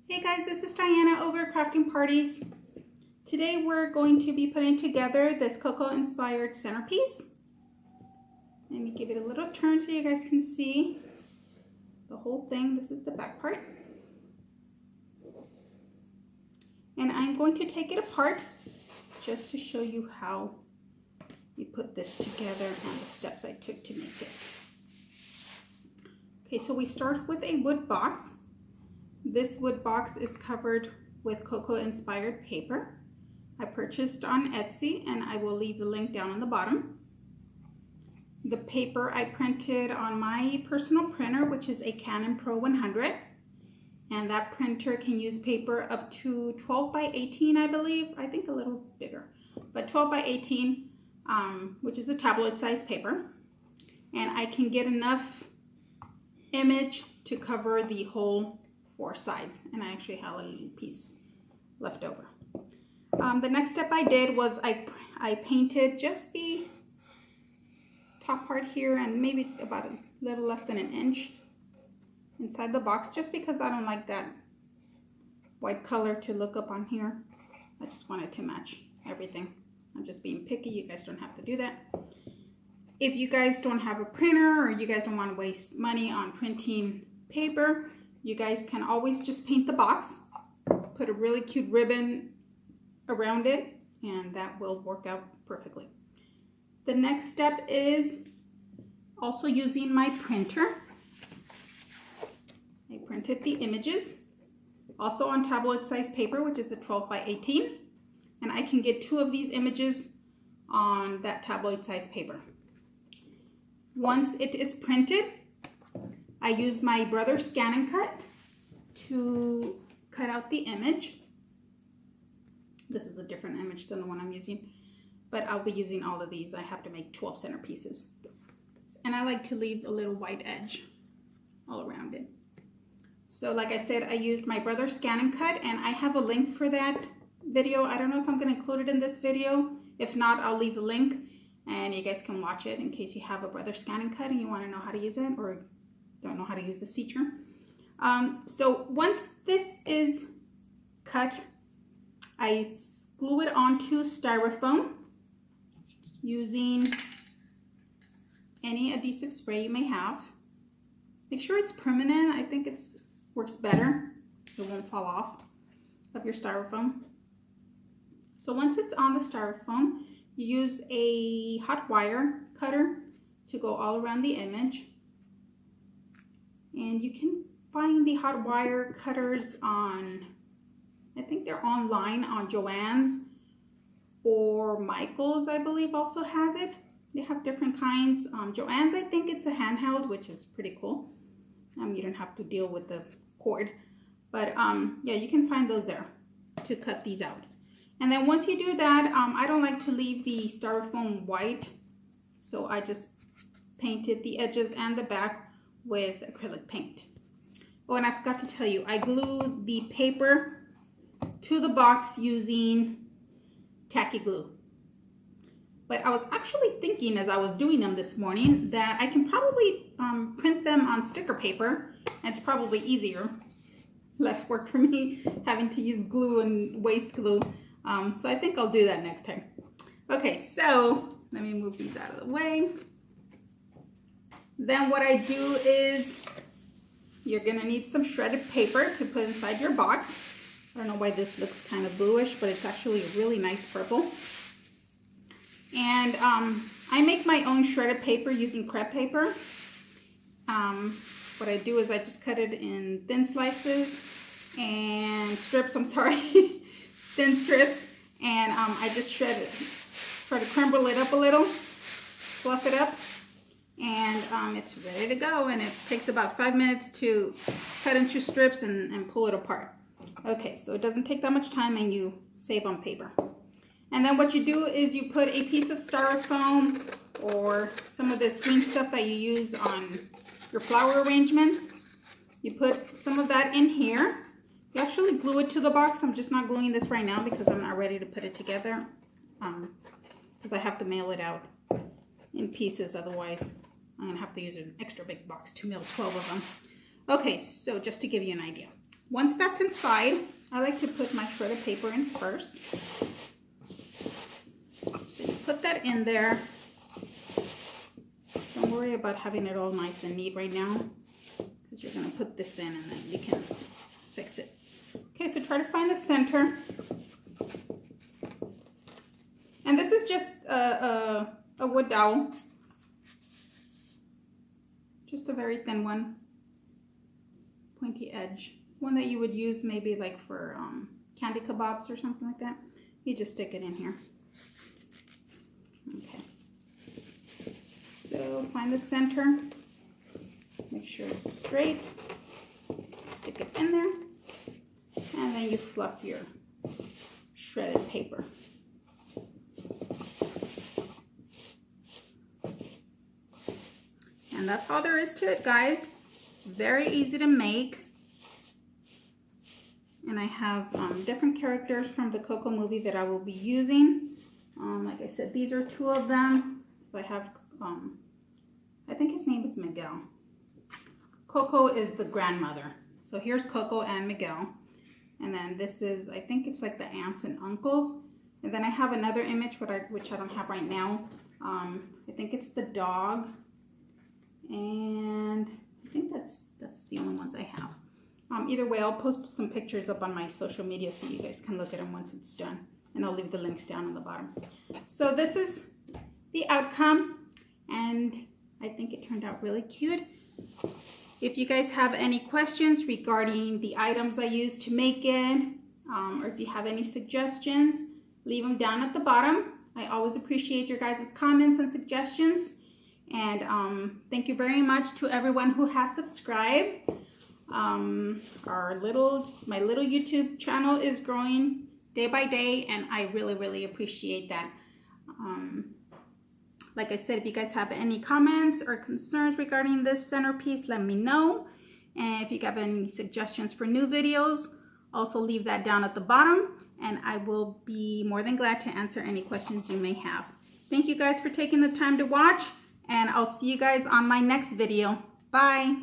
Hey guys, this is Diana over at Crafting Parties. Today we're going to be putting together this Coco inspired centerpiece. Let me give it a little turn so you guys can see the whole thing. This is the back part. And I'm going to take it apart just to show you how you put this together and the steps I took to make it. Okay, so we start with a wood box. This wood box is covered with Coco inspired paper. I purchased on Etsy and I will leave the link down on the bottom. The paper I printed on my personal printer, which is a Canon Pro 100. And that printer can use paper up to 12 by 18, I believe. I think a little bigger, but 12 by 18, which is a tabloid size paper. And I can get enough image to cover the whole 4 sides, and I actually have a little piece left over. The next step I did was I painted just the top part here and maybe about a little less than an inch inside the box, just because I don't like that white color to look up on here. I just wanted to match everything. I'm just being picky. You guys don't have to do that. If you guys don't have a printer or you guys don't want to waste money on printing paper, you guys can always just paint the box, put a really cute ribbon around it, and that will work out perfectly. The next step is also using my printer. I printed the images, also on tabloid size paper, which is a 12 by 18, and I can get 2 of these images on that tabloid size paper. Once it is printed, I use my Brother Scan and Cut to cut out the image. This is a different image than the one I'm using, but I'll be using all of these. I have to make 12 centerpieces. And I like to leave a little white edge all around it. So like I said, I used my Brother Scan and Cut, and I have a link for that video. I don't know if I'm going to include it in this video. If not, I'll leave the link and you guys can watch it in case you have a Brother Scan and Cut and you want to know how to use it or don't know how to use this feature. So once this is cut, I glue it onto Styrofoam using any adhesive spray you may have. Make sure it's permanent. I think it works better. It won't fall off of your Styrofoam. So once it's on the Styrofoam, you use a hot wire cutter to go all around the image. And you can find the hot wire cutters on, I think they're online on Joann's, or Michael's, I believe, also has it. They have different kinds. Joann's, I think it's a handheld, which is pretty cool. You don't have to deal with the cord. But yeah, you can find those there to cut these out. And then once you do that, I don't like to leave the Styrofoam white, so I just painted the edges and the back with acrylic paint. Oh, and I forgot to tell you, I glued the paper to the box using tacky glue. But I was actually thinking as I was doing them this morning that I can probably print them on sticker paper. It's probably easier, less work for me having to use glue and waste glue. So I think I'll do that next time. Okay, so let me move these out of the way. Then what I do is you're gonna need some shredded paper to put inside your box. I don't know why this looks kind of bluish, but it's actually a really nice purple. And I make my own shredded paper using crepe paper. What I do is I just cut it in thin slices and strips, I'm sorry, thin strips. And I just shred it, try to crumble it up a little, fluff it up. And it's ready to go, and it takes about 5 minutes to cut into strips and pull it apart. Okay, so it doesn't take that much time and you save on paper. And then what you do is you put a piece of Styrofoam or some of this green stuff that you use on your flower arrangements. You put some of that in here. You actually glue it to the box. I'm just not gluing this right now because I'm not ready to put it together because I have to mail it out in pieces, otherwise I'm gonna have to use an extra big box to mail 12 of them. Okay, so just to give you an idea. Once that's inside, I like to put my shredded paper in first. So you put that in there. Don't worry about having it all nice and neat right now, because you're going to put this in and then you can fix it. Okay, so try to find the center. And this is just a wood dowel. Just a very thin one. Pointy edge. One that you would use maybe like for candy kebabs or something like that. You just stick it in here. Okay. So find the center. Make sure it's straight. Stick it in there. And then you fluff your shredded paper. And that's all there is to it, guys. Very easy to make. And I have different characters from the Coco movie that I will be using. Like I said, these are two of them. So I have, I think his name is Miguel. Coco is the grandmother. So here's Coco and Miguel. And then this is, I think it's like the aunts and uncles. And then I have another image, which I don't have right now. I think it's the dog. And I think that's the only ones I have. Either way, I'll post some pictures up on my social media so you guys can look at them once it's done. And I'll leave the links down on the bottom. So this is the outcome. And I think it turned out really cute. If you guys have any questions regarding the items I used to make it, or if you have any suggestions, leave them down at the bottom. I always appreciate your guys' comments and suggestions. And thank you very much to everyone who has subscribed. My little YouTube channel is growing day by day, and I really appreciate that. Like I said, if you guys have any comments or concerns regarding this centerpiece, let me know. And if you have any suggestions for new videos, also leave that down at the bottom, and I will be more than glad to answer any questions you may have. Thank you guys for taking the time to watch, and I'll see you guys on my next video. Bye!